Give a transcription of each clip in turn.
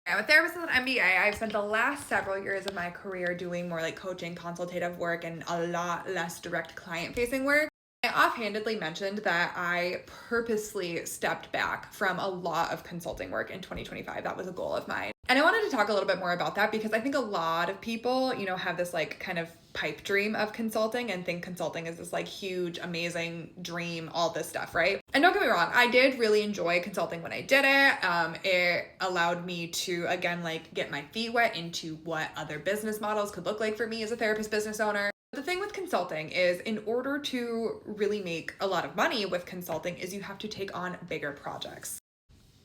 I'm a therapist with an MBA. I've spent the last several years of my career doing more like coaching, consultative work, and a lot less direct client facing work. I offhandedly mentioned that I purposely stepped back from a lot of consulting work in 2025. That was a goal of mine. And I wanted to talk a little bit more about that because I think a lot of people, have this like kind of pipe dream of consulting and think consulting is this like huge, amazing dream, all this stuff, right? And don't get me wrong, I did really enjoy consulting when I did it. It allowed me to, again, like get my feet wet into what other business models could look like for me as a therapist business owner. The thing with consulting is in order to really make a lot of money with consulting is you have to take on bigger projects.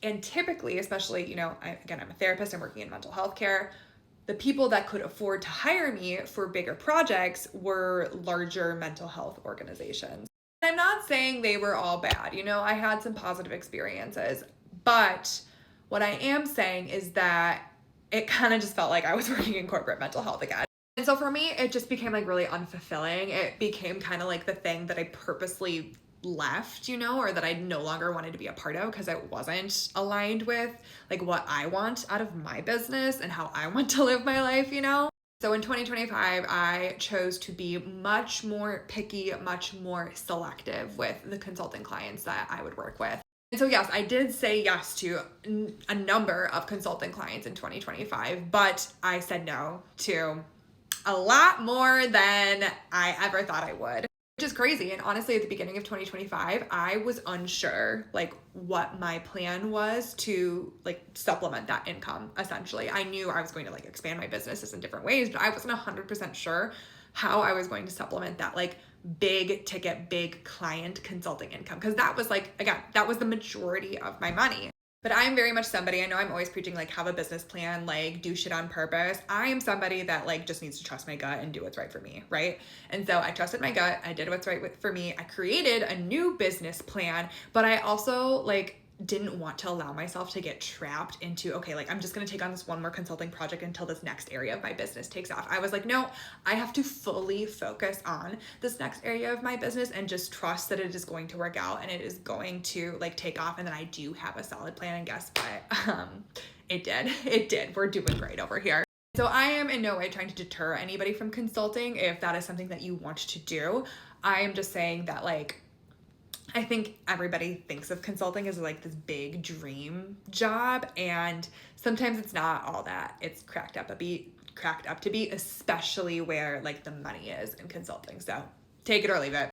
And typically, especially, I'm a therapist, I'm working in mental health care. The people that could afford to hire me for bigger projects were larger mental health organizations. I'm not saying they were all bad. I had some positive experiences, but what I am saying is that it kind of just felt like I was working in corporate mental health again. And so for me, it just became like really unfulfilling. It became kind of like the thing that I purposely left, or that I no longer wanted to be a part of because it wasn't aligned with like what I want out of my business and how I want to live my life. So in 2025, I chose to be much more picky, much more selective with the consulting clients that I would work with. And so yes, I did say yes to a number of consulting clients in 2025, but I said no to a lot more than I ever thought I would, which is crazy. And honestly, at the beginning of 2025, I was unsure like what my plan was to like supplement that income. Essentially, I knew I was going to like expand my businesses in different ways, but I wasn't 100% sure how I was going to supplement that like big ticket, big client consulting income. Because that was like, again, that was the majority of my money. But I'm very much somebody, I know I'm always preaching like have a business plan, like do shit on purpose. I am somebody that like just needs to trust my gut and do what's right for me, right? And so I trusted my gut, I did what's right for me. I created a new business plan, but I also like didn't want to allow myself to get trapped into, okay, like I'm just going to take on this one more consulting project until this next area of my business takes off. I was like, no, I have to fully focus on this next area of my business and just trust that it is going to work out and it is going to like take off. And then I do have a solid plan. And guess what? It did. We're doing great over here. So I am in no way trying to deter anybody from consulting if that is something that you want to do. I am just saying that like, I think everybody thinks of consulting as like this big dream job, and sometimes it's not all that it's cracked up to be, especially where like the money is in consulting. So take it or leave it.